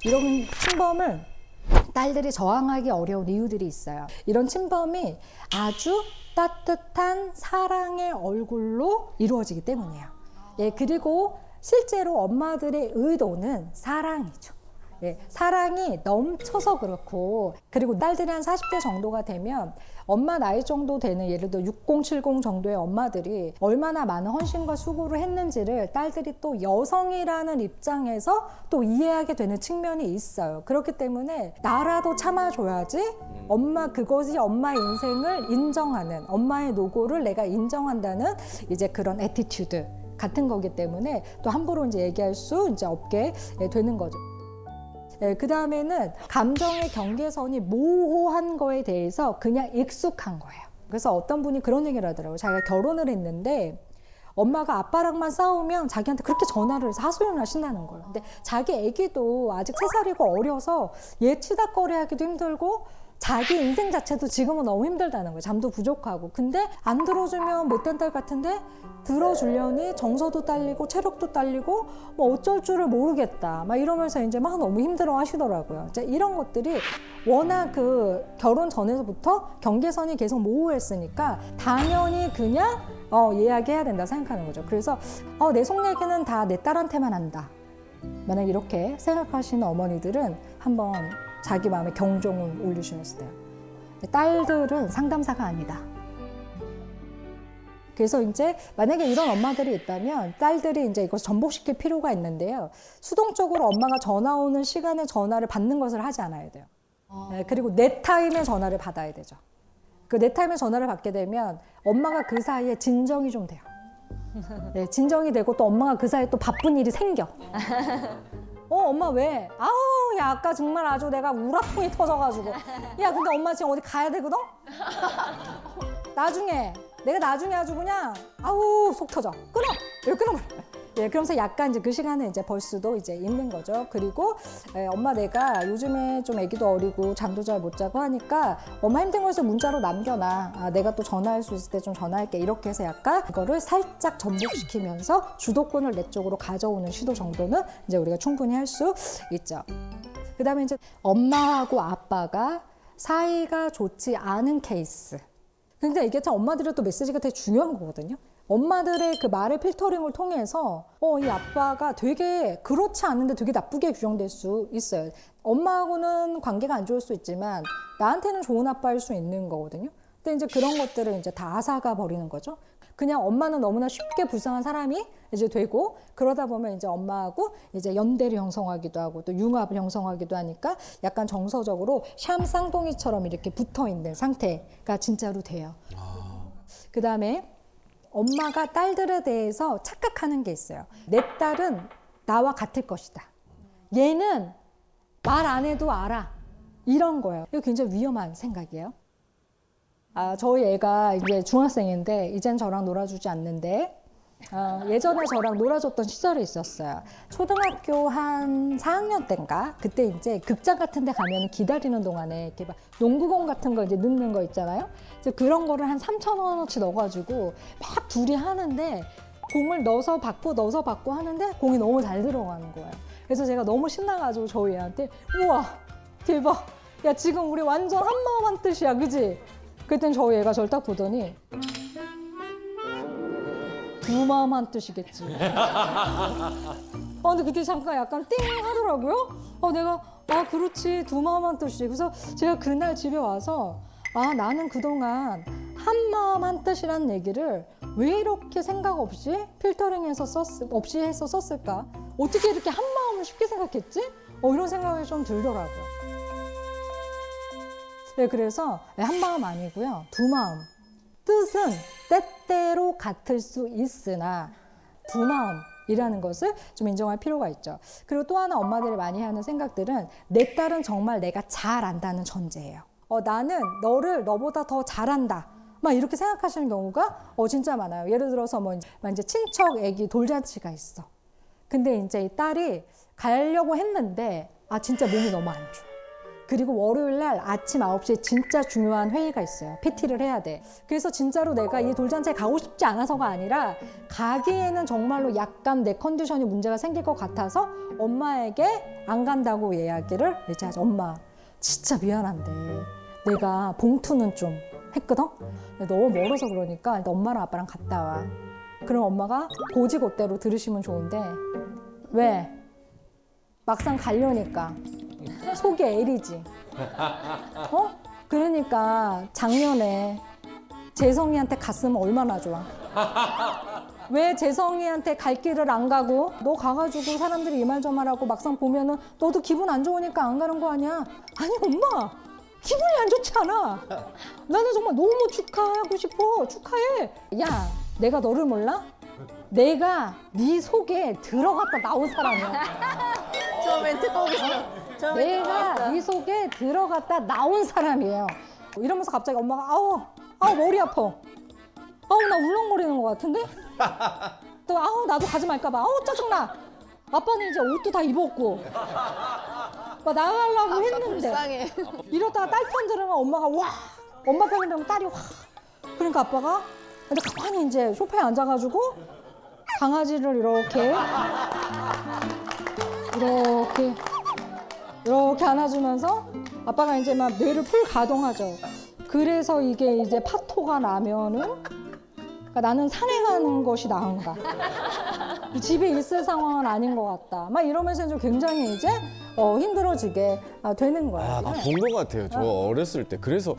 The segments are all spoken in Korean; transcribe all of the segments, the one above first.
이런 침범을 딸들이 저항하기 어려운 이유들이 있어요. 이런 침범이 아주 따뜻한 사랑의 얼굴로 이루어지기 때문이에요. 예, 그리고 실제로 엄마들의 의도는 사랑이죠. 예, 사랑이 넘쳐서 그렇고, 그리고 딸들이 한 40대 정도가 되면 엄마 나이 정도 되는, 예를 들어 60, 70 정도의 엄마들이 얼마나 많은 헌신과 수고를 했는지를 딸들이 또 여성이라는 입장에서 또 이해하게 되는 측면이 있어요. 그렇기 때문에 나라도 참아줘야지, 그것이 엄마의 인생을 인정하는, 엄마의 노고를 내가 인정한다는 이제 그런 애티튜드 같은 거기 때문에 또 함부로 이제 얘기할 수 이제 없게 되는 거죠. 그 다음에는 감정의 경계선이 모호한 거에 대해서 그냥 익숙한 거예요. 그래서 어떤 분이 그런 얘기를 하더라고요. 자기가 결혼을 했는데 엄마가 아빠랑만 싸우면 자기한테 그렇게 전화를 해서 하소연을 하신다는 거예요. 근데 자기 애기도 아직 3살이고 어려서 얘 치닥거리하기도 힘들고 자기 인생 자체도 지금은 너무 힘들다는 거예요. 잠도 부족하고. 근데 안 들어주면 못된 딸 같은데 들어주려니 정서도 딸리고 체력도 딸리고 뭐 어쩔 줄을 모르겠다 막 이러면서 이제 막 너무 힘들어 하시더라고요. 이제 이런 것들이 워낙 그 결혼 전에서부터 경계선이 계속 모호했으니까 당연히 그냥 이야기해야 된다 생각하는 거죠. 그래서 내 속 얘기는 다 내 딸한테만 한다. 만약 이렇게 생각하시는 어머니들은 한번 자기 마음에 경종을 울리셔야 돼요. 딸들은 상담사가 아니다. 그래서 이제 만약에 이런 엄마들이 있다면 딸들이 이제 이것을 전복시킬 필요가 있는데요. 수동적으로 엄마가 전화 오는 시간에 전화를 받는 것을 하지 않아야 돼요. 네, 그리고 내 타임에 전화를 받아야 되죠. 그 내 타임에 전화를 받게 되면 엄마가 그 사이에 진정이 좀 돼요. 네, 진정이 되고 또 엄마가 그 사이에 또 바쁜 일이 생겨. 엄마 왜? 아우, 야, 아까 정말 아주 내가 우라통이 터져가지고. 야, 근데 엄마 지금 어디 가야 되거든? 내가 나중에 아주 그냥, 아우, 속 터져. 끊어! 이렇게 끊어. 예, 그러면서 약간 이제 그 시간에 이제 벌 수도 이제 있는 거죠. 그리고 엄마 내가 요즘에 좀 애기도 어리고 잠도 잘 못 자고 하니까 엄마 힘든 거에서 문자로 남겨놔. 내가 또 전화할 수 있을 때 좀 전화할게. 이렇게 해서 약간 그거를 살짝 전복시키면서 주도권을 내 쪽으로 가져오는 시도 정도는 이제 우리가 충분히 할 수 있죠. 그 다음에 이제 엄마하고 아빠가 사이가 좋지 않은 케이스. 근데 이게 참 엄마들의 또 메시지가 되게 중요한 거거든요. 엄마들의 그 말의 필터링을 통해서 이 아빠가 되게 그렇지 않은데 되게 나쁘게 규정될 수 있어요. 엄마하고는 관계가 안 좋을 수 있지만 나한테는 좋은 아빠일 수 있는 거거든요. 근데 이제 그런 것들을 이제 다 앗아가 버리는 거죠. 그냥 엄마는 너무나 쉽게 불쌍한 사람이 이제 되고, 그러다 보면 이제 엄마하고 이제 연대를 형성하기도 하고 또 융합을 형성하기도 하니까 약간 정서적으로 샴 쌍둥이처럼 이렇게 붙어 있는 상태가 진짜로 돼요. 그 다음에 엄마가 딸들에 대해서 착각하는 게 있어요. 내 딸은 나와 같을 것이다. 얘는 말 안 해도 알아. 이런 거예요. 이거 굉장히 위험한 생각이에요. 저희 애가 이제 중학생인데 이젠 저랑 놀아주지 않는데 예전에 저랑 놀아줬던 시절이 있었어요. 초등학교 한 4학년 때인가? 그때 이제 극장 같은 데 가면 기다리는 동안에 이렇게 막 농구공 같은 거 이제 넣는 거 있잖아요. 그래서 그런 거를 한 3,000원어치 넣어가지고 막 둘이 하는데 공을 넣어서 받고 하는데 공이 너무 잘 들어가는 거예요. 그래서 제가 너무 신나가지고 저희 애한테 우와 대박, 야 지금 우리 완전 한마음 한뜻이야, 그지? 그랬더니 저희 애가 저를 딱 보더니 두 마음 한 뜻이겠지. 근데 그때 잠깐 약간 띵 하더라고요. 내가 그렇지, 두 마음 한 뜻이지. 그래서 제가 그날 집에 와서 나는 그동안 한 마음 한 뜻이라는 얘기를 왜 이렇게 생각 없이 필터링해서 없이 해서 썼을까? 어떻게 이렇게 한 마음을 쉽게 생각했지? 이런 생각이 좀 들더라고요. 네, 그래서 한 마음 아니고요, 두 마음. 뜻은 때때로 같을 수 있으나 두 마음이라는 것을 좀 인정할 필요가 있죠. 그리고 또 하나 엄마들이 많이 하는 생각들은 내 딸은 정말 내가 잘 안다는 전제예요. 나는 너를 너보다 더 잘한다. 막 이렇게 생각하시는 경우가 진짜 많아요. 예를 들어서 이제 친척 애기 돌잔치가 있어. 근데 이제 이 딸이 가려고 했는데 진짜 몸이 너무 안 좋아. 그리고 월요일 날 아침 9시에 진짜 중요한 회의가 있어요. PT를 해야 돼. 그래서 진짜로 내가 이 돌잔치에 가고 싶지 않아서가 아니라 가기에는 정말로 약간 내 컨디션이 문제가 생길 것 같아서 엄마에게 안 간다고 이야기를 이제 하죠. 엄마 진짜 미안한데 내가 봉투는 좀 했거든? 근데 너무 멀어서 그러니까 일단 엄마랑 아빠랑 갔다 와. 그럼 엄마가 고지고대로 들으시면 좋은데 왜? 막상 가려니까 속이 애리지. 어? 그러니까 작년에 재성이한테 갔으면 얼마나 좋아. 왜 재성이한테 갈 길을 안 가고 너 가가지고 사람들이 이 말 저 말하고 막상 보면은 너도 기분 안 좋으니까 안 가는 거 아니야. 아니 엄마 기분이 안 좋지 않아. 나는 정말 너무 축하하고 싶어. 축하해. 야 내가 너를 몰라? 내가 네 속에 들어갔다 나온 사람이야. 저 멘트 꼭 있어. 내가 네 속에 들어갔다 나온 사람이에요. 이러면서 갑자기 엄마가 아우 머리 아파. 아우 나 울렁거리는 것 같은데? 또 아우 나도 가지 말까 봐. 아우 짜증나. 아빠는 이제 옷도 다 입었고 막 나가려고 했는데 불쌍해. 이러다가 딸 편 들으면 엄마가 와 엄마 편 들으면 딸이 와 그러니까 아빠가 근데 가만히 이제 소파에 앉아가지고 강아지를 이렇게 안아주면서 아빠가 이제 막 뇌를 풀 가동하죠. 그래서 이게 이제 파토가 나면은 그러니까 나는 산에 가는 것이 나은가? 집에 있을 상황은 아닌 것 같다. 막 이러면서 좀 굉장히 이제 힘들어지게 되는 거예요. 아, 본 것 같아요. 저 어렸을 때. 그래서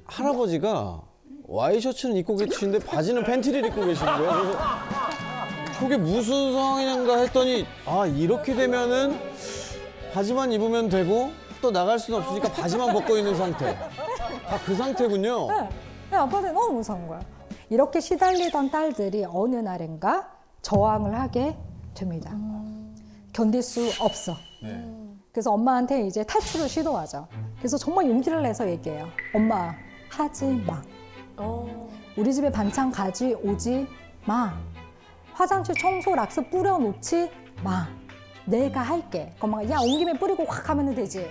할아버지가 와이셔츠는 입고 계시는데 바지는 팬티를 입고 계시는 거예요. 그래서 저게 무슨 상황인가 했더니 아 이렇게 되면은 바지만 입으면 되고 또 나갈 수는 없으니까 바지만 벗고 있는 상태. 아 그 상태군요. 네, 아빠한테 너무 무서운 거야. 이렇게 시달리던 딸들이 어느 날인가 저항을 하게 됩니다. 견딜 수 없어. 네. 그래서 엄마한테 이제 탈출을 시도하죠. 그래서 정말 용기를 내서 얘기해요. 엄마, 하지 마. 우리 집에 반찬 가져오지 마. 화장실 청소 락스 뿌려놓지 마. 내가 할게. 엄마가 야, 온 김에 뿌리고 확 하면 되지.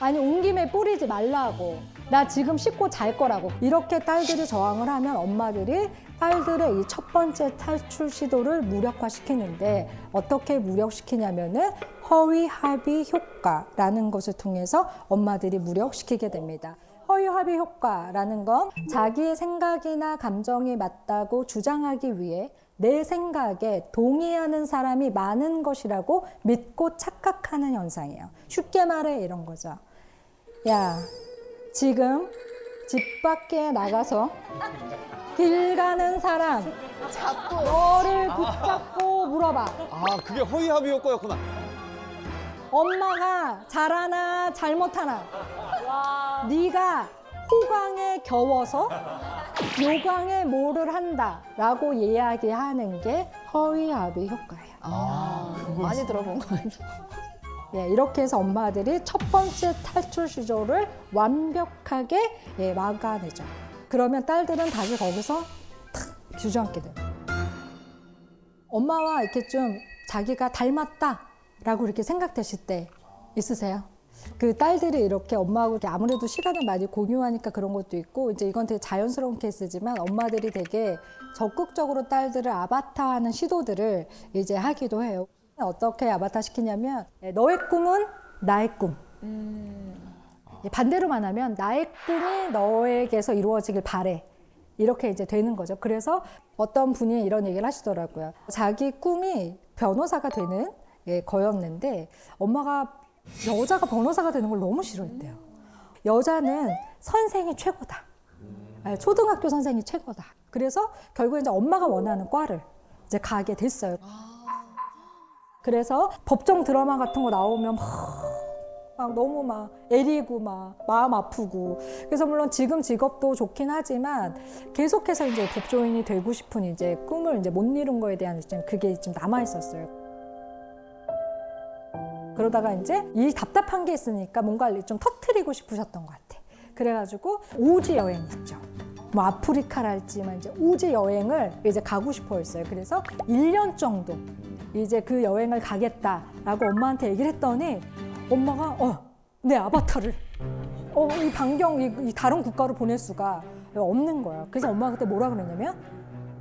아니 온 김에 뿌리지 말라고. 나 지금 씻고 잘 거라고. 이렇게 딸들이 저항을 하면 엄마들이 딸들의 이 첫 번째 탈출 시도를 무력화시키는데 어떻게 무력시키냐면은 허위-합의 효과라는 것을 통해서 엄마들이 무력시키게 됩니다. 허위-합의 효과라는 건 자기의 생각이나 감정이 맞다고 주장하기 위해 내 생각에 동의하는 사람이 많은 것이라고 믿고 착각하는 현상이에요. 쉽게 말해 이런 거죠. 야, 지금 집 밖에 나가서 길 가는 사람 너를 붙잡고 물어봐. 아 그게 허위합의 효과였구나. 엄마가 잘하나 잘못하나 네가 호강에 겨워서 요강에 뭐를 한다라고 이야기하는 게 허위합의 효과예요. 많이 들어본 거 같아요. 예, 이렇게 해서 엄마들이 첫 번째 탈출 시도를 완벽하게 막아내죠. 그러면 딸들은 다시 거기서 탁 주저앉게 돼요. 엄마와 이렇게 좀 자기가 닮았다라고 이렇게 생각되실 때 있으세요? 그 딸들이 이렇게 엄마하고 이렇게 아무래도 시간을 많이 공유하니까 그런 것도 있고 이제 이건 되게 자연스러운 케이스지만 엄마들이 되게 적극적으로 딸들을 아바타하는 시도들을 이제 하기도 해요. 어떻게 아바타 시키냐면 너의 꿈은 나의 꿈. 반대로만 하면 나의 꿈이 너에게서 이루어지길 바래. 이렇게 이제 되는 거죠. 그래서 어떤 분이 이런 얘기를 하시더라고요. 자기 꿈이 변호사가 되는 거였는데 엄마가 여자가 변호사가 되는 걸 너무 싫어했대요. 여자는 선생이 최고다. 초등학교 선생이 최고다. 그래서 결국에 이제 엄마가 원하는 과를 이제 가게 됐어요. 그래서 법정 드라마 같은 거 나오면 막 너무 막 애리고 막 마음 아프고 그래서 물론 지금 직업도 좋긴 하지만 계속해서 이제 법조인이 되고 싶은 이제 꿈을 이제 못 이룬 거에 대한 그게 좀 남아 있었어요. 그러다가 이제 이 답답한 게 있으니까 뭔가를 좀 터트리고 싶으셨던 것 같아. 그래가지고 오지 여행 있죠. 뭐 아프리카랄지 이제 오지 여행을 이제 가고 싶어 했어요. 그래서 1년 정도 이제 그 여행을 가겠다라고 엄마한테 얘기를 했더니 엄마가 내 아바타를 이 반경 이 다른 국가로 보낼 수가 없는 거야. 그래서 엄마가 그때 뭐라 그랬냐면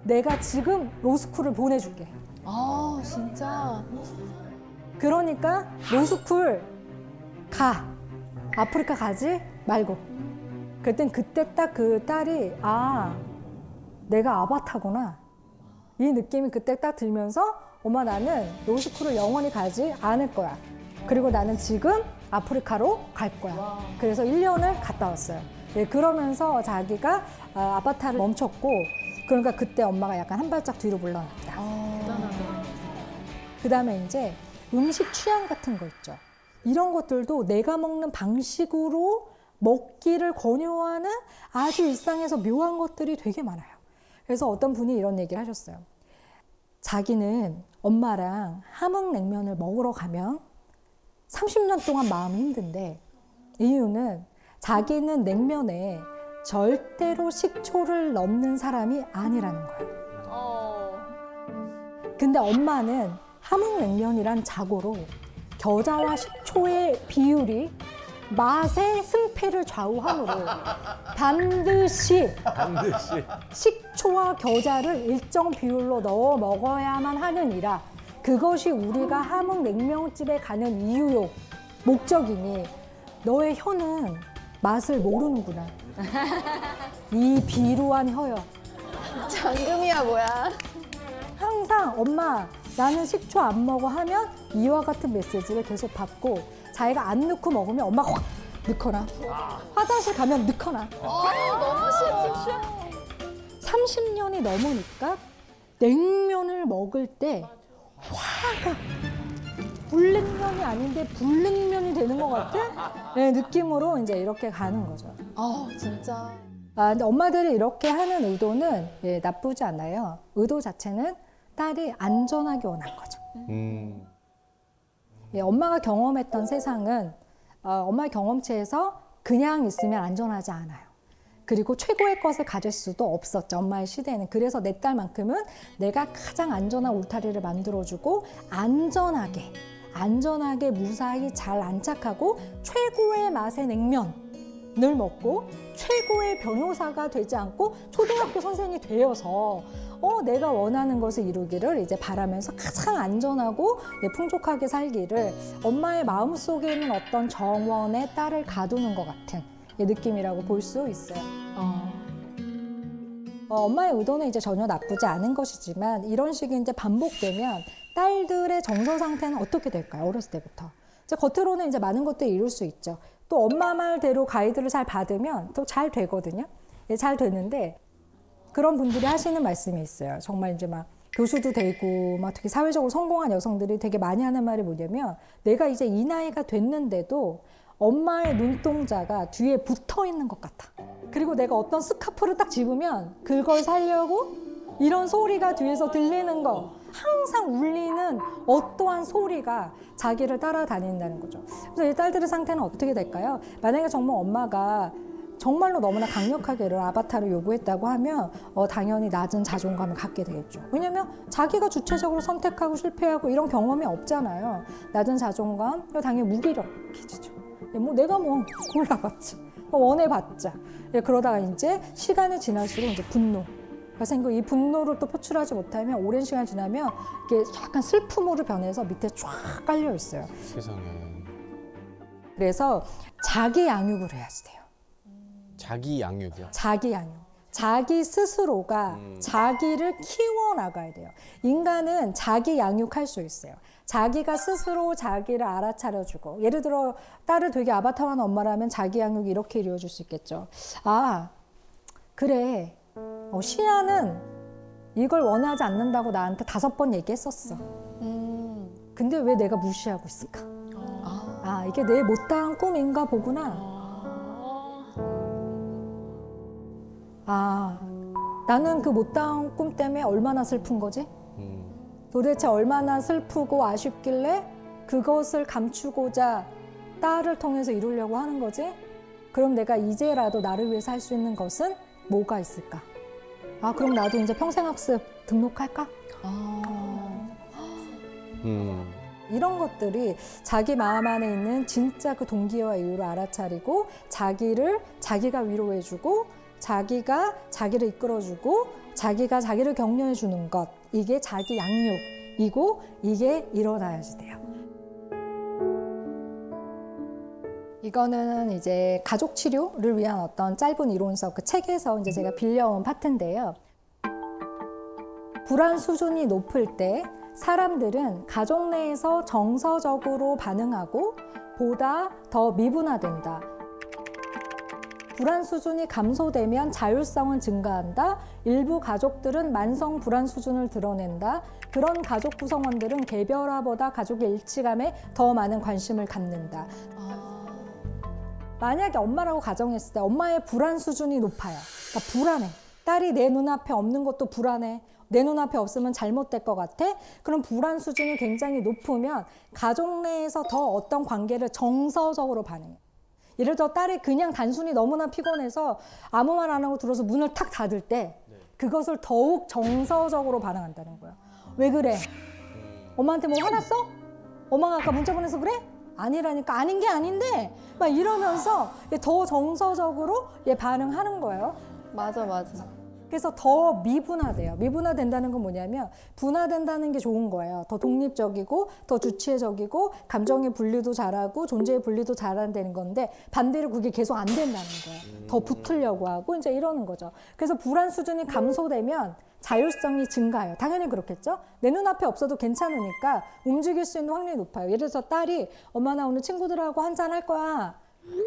내가 지금 로스쿨을 보내줄게. 아, 진짜. 그러니까 로스쿨 가. 아프리카 가지 말고. 그랬더니 그때 딱 그 딸이 내가 아바타구나. 이 느낌이 그때 딱 들면서 엄마 나는 로스쿨을 영원히 가지 않을 거야. 그리고 나는 지금 아프리카로 갈 거야. 그래서 1년을 갔다 왔어요. 예, 그러면서 자기가 아바타를 멈췄고 그러니까 그때 엄마가 약간 한 발짝 뒤로 물러났다. 그다음에 이제 음식 취향 같은 거 있죠. 이런 것들도 내가 먹는 방식으로 먹기를 권유하는 아주 일상에서 묘한 것들이 되게 많아요. 그래서 어떤 분이 이런 얘기를 하셨어요. 자기는 엄마랑 함흥냉면을 먹으러 가면 30년 동안 마음이 힘든데 이유는 자기는 냉면에 절대로 식초를 넣는 사람이 아니라는 거예요. 근데 엄마는 함흥냉면이란 자고로 겨자와 식초의 비율이 맛의 승패를 좌우하므로 반드시 식초와 겨자를 일정 비율로 넣어 먹어야만 하느니라. 그것이 우리가 함흥냉면집에 가는 이유요 목적이니 너의 혀는 맛을 모르는구나. 이 비루한 혀여. 장금이야, 뭐야. 항상 엄마 나는 식초 안 먹어 하면 이와 같은 메시지를 계속 받고 자기가 안 넣고 먹으면 엄마가 확 넣거나 화장실 가면 넣거나 너무 싫어, 진짜. 30년이 넘으니까 냉면을 먹을 때 화가 불냉면이 아닌데 불냉면이 되는 것 같은 느낌으로 이제 이렇게 가는 거죠. 진짜. 근데 엄마들이 이렇게 하는 의도는 나쁘지 않아요. 의도 자체는 딸이 안전하게 원한 거죠. 엄마가 경험했던 세상은 엄마의 경험치에서 그냥 있으면 안전하지 않아요. 그리고 최고의 것을 가질 수도 없었죠. 엄마의 시대에는. 그래서 내 딸만큼은 내가 가장 안전한 울타리를 만들어주고 안전하게 무사히 잘 안착하고 최고의 맛의 냉면을 먹고 최고의 변호사가 되지 않고 초등학교 선생이 되어서 내가 원하는 것을 이루기를 이제 바라면서 가장 안전하고 풍족하게 살기를 엄마의 마음속에 있는 어떤 정원에 딸을 가두는 것 같은 느낌이라고 볼 수 있어요. 엄마의 의도는 이제 전혀 나쁘지 않은 것이지만 이런 식이 이제 반복되면 딸들의 정서 상태는 어떻게 될까요? 어렸을 때부터. 이제 겉으로는 이제 많은 것들을 이룰 수 있죠. 또 엄마 말대로 가이드를 잘 받으면 또 잘 되거든요. 잘 되는데 그런 분들이 하시는 말씀이 있어요. 정말 이제 막 교수도 되고 막 되게 사회적으로 성공한 여성들이 되게 많이 하는 말이 뭐냐면 내가 이제 이 나이가 됐는데도 엄마의 눈동자가 뒤에 붙어 있는 것 같아. 그리고 내가 어떤 스카프를 딱 집으면 그걸 살려고 이런 소리가 뒤에서 들리는 거. 항상 울리는 어떠한 소리가 자기를 따라다닌다는 거죠. 그래서 이 딸들의 상태는 어떻게 될까요? 만약에 정말 엄마가 정말로 너무나 강력하게 이런 아바타를 요구했다고 하면 당연히 낮은 자존감을 갖게 되겠죠. 왜냐면 자기가 주체적으로 선택하고 실패하고 이런 경험이 없잖아요. 낮은 자존감, 당연히 무기력해지죠. 내가 골라봤자, 원해봤자. 그러다가 이제 시간이 지날수록 이제 분노가 생기고 이 분노를 또 표출하지 못하면 오랜 시간 지나면 이게 약간 슬픔으로 변해서 밑에 쫙 깔려 있어요. 세상에. 그래서 자기 양육을 해야지 돼요. 자기 양육이요? 자기 양육. 자기 스스로가 자기를 키워나가야 돼요. 인간은 자기 양육할 수 있어요. 자기가 스스로 자기를 알아차려주고 예를 들어 딸을 되게 아바타화한 엄마라면 자기 양육이 이렇게 이루어질 수 있겠죠. 그래. 시아는 이걸 원하지 않는다고 나한테 5번 얘기했었어. 근데 왜 내가 무시하고 있을까? 이게 내 못다한 꿈인가 보구나. 나는 그 못다한 꿈 때문에 얼마나 슬픈 거지? 도대체 얼마나 슬프고 아쉽길래 그것을 감추고자 딸을 통해서 이루려고 하는 거지? 그럼 내가 이제라도 나를 위해서 할 수 있는 것은 뭐가 있을까? 그럼 나도 이제 평생학습 등록할까? 이런 것들이 자기 마음 안에 있는 진짜 그 동기와 이유를 알아차리고 자기가 위로해주고 자기가 자기를 이끌어주고 자기가 자기를 격려해주는 것, 이게 자기 양육이고 이게 일어나야지 돼요. 이거는 이제 가족 치료를 위한 어떤 짧은 이론서 그 책에서 이제 제가 빌려온 파트인데요. 불안 수준이 높을 때 사람들은 가족 내에서 정서적으로 반응하고 보다 더 미분화된다. 불안 수준이 감소되면 자율성은 증가한다. 일부 가족들은 만성 불안 수준을 드러낸다. 그런 가족 구성원들은 개별화보다 가족의 일치감에 더 많은 관심을 갖는다. 만약에 엄마라고 가정했을 때 엄마의 불안 수준이 높아요. 그러니까 불안해. 딸이 내 눈앞에 없는 것도 불안해. 내 눈앞에 없으면 잘못될 것 같아. 그럼 불안 수준이 굉장히 높으면 가족 내에서 더 어떤 관계를 정서적으로 반응해. 예를 들어 딸이 그냥 단순히 너무나 피곤해서 아무 말 안 하고 들어서 문을 탁 닫을 때 그것을 더욱 정서적으로 반응한다는 거야. 왜 그래? 엄마한테 뭐 화났어? 엄마가 아까 문자 보내서 그래? 아니라니까. 아닌 게 아닌데 막 이러면서 더 정서적으로 반응하는 거예요. 맞아. 그래서 더 미분화돼요. 미분화된다는 건 뭐냐면 분화된다는 게 좋은 거예요. 더 독립적이고 더 주체적이고 감정의 분리도 잘하고 존재의 분리도 잘한다는 건데 반대로 그게 계속 안 된다는 거예요. 더 붙으려고 하고 이제 이러는 거죠. 그래서 불안 수준이 감소되면 자율성이 증가해요. 당연히 그렇겠죠. 내 눈앞에 없어도 괜찮으니까 움직일 수 있는 확률이 높아요. 예를 들어서 딸이 엄마 나 오늘 친구들하고 한잔 할 거야.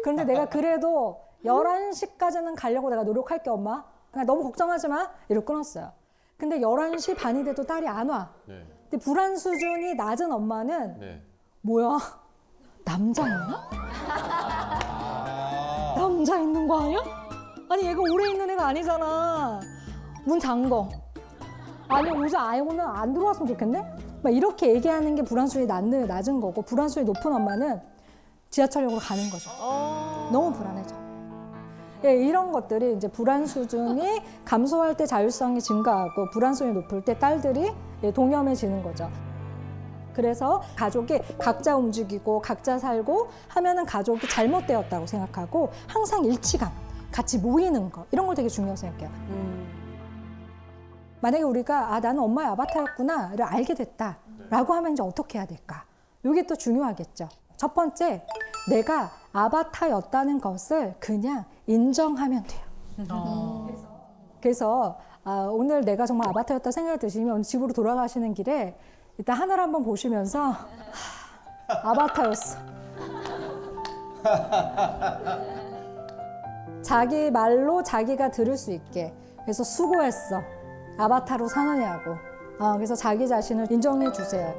그런데 내가 그래도 11시까지는 가려고 내가 노력할게 엄마. 그냥 너무 걱정하지 마. 이러고 끊었어요. 근데 11시 반이 돼도 딸이 안 와. 네. 근데 불안 수준이 낮은 엄마는 네. 뭐야? 남자 있나? 남자 있는 거 아니야? 아니 얘가 오래 있는 애가 아니잖아. 문 잠궈. 아니 오늘 안 들어왔으면 좋겠네? 막 이렇게 얘기하는 게 불안 수준이 낮은 거고 불안 수준이 높은 엄마는 지하철역으로 가는 거죠. 너무 불안해져. 예, 이런 것들이 이제 불안 수준이 감소할 때 자율성이 증가하고 불안 수준이 높을 때 딸들이 동염해지는 거죠. 그래서 가족이 각자 움직이고 각자 살고 하면은 가족이 잘못되었다고 생각하고 항상 일치감, 같이 모이는 거 이런 걸 되게 중요하게 생각해요. 만약에 우리가 나는 엄마의 아바타였구나를 알게 됐다라고 하면 이제 어떻게 해야 될까? 이게 또 중요하겠죠. 첫 번째, 내가 아바타였다는 것을 그냥 인정하면 돼요. 그래서 오늘 내가 정말 아바타였다 생각이 드시면 오늘 집으로 돌아가시는 길에 일단 하늘 한번 보시면서 아바타였어. 자기 말로 자기가 들을 수 있게. 그래서 수고했어. 아바타로 사느냐고. 그래서 자기 자신을 인정해 주세요.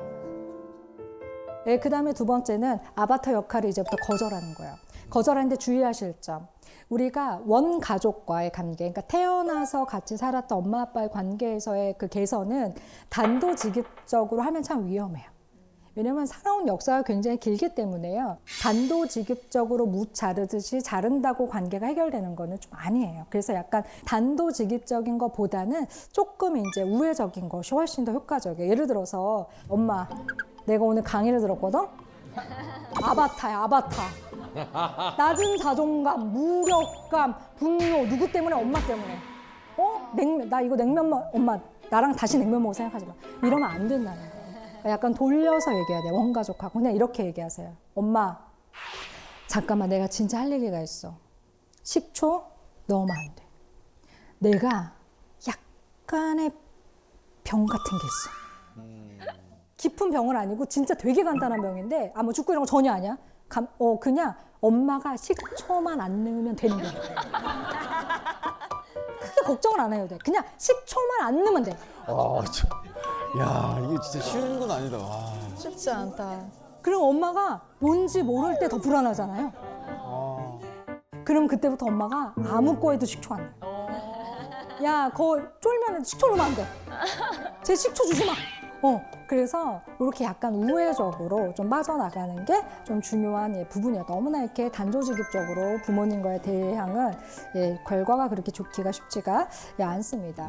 네, 그 다음에 두 번째는 아바타 역할을 이제부터 거절하는 거예요. 거절하는데 주의하실 점. 우리가 원가족과의 관계, 그러니까 태어나서 같이 살았던 엄마 아빠의 관계에서의 그 개선은 단도직입적으로 하면 참 위험해요. 왜냐면 살아온 역사가 굉장히 길기 때문에요. 단도직입적으로 무 자르듯이 자른다고 관계가 해결되는 거는 좀 아니에요. 그래서 약간 단도직입적인 것보다는 조금 이제 우회적인 것이 훨씬 더 효과적이에요. 예를 들어서 엄마, 내가 오늘 강의를 들었거든? 아바타야, 아바타. 낮은 자존감, 무력감, 분노, 누구 때문에? 엄마 때문에. 냉면, 나 이거 냉면 엄마, 나랑 다시 냉면 먹을 생각하지 마. 이러면 안 된다는 거예요. 약간 돌려서 얘기해야 돼요. 원가족하고. 그냥 이렇게 얘기하세요. 엄마, 잠깐만, 내가 진짜 할 얘기가 있어. 식초 넣으면 안 돼. 내가 약간의 병 같은 게 있어. 깊은 병은 아니고 진짜 되게 간단한 병인데 뭐 죽고 이런 거 전혀 아니야. 그냥 엄마가 식초만 안 넣으면 되는 거야. 크게 걱정을 안 해도 돼. 그냥 식초만 안 넣으면 돼. 야, 이게 진짜 쉬운 건 아니다. 와. 쉽지 않다. 그럼 엄마가 뭔지 모를 때 더 불안하잖아요. 그럼 그때부터 엄마가 아무 거에도 식초 안 넣어. 야, 그거 쫄면 식초 넣으면 안 돼. 제 식초 주지 마. 그래서 이렇게 약간 우회적으로 좀 빠져나가는 게 좀 중요한 부분이에요. 너무나 이렇게 단도직입적으로 부모님과의 대항은 결과가 그렇게 좋기가 쉽지가 않습니다.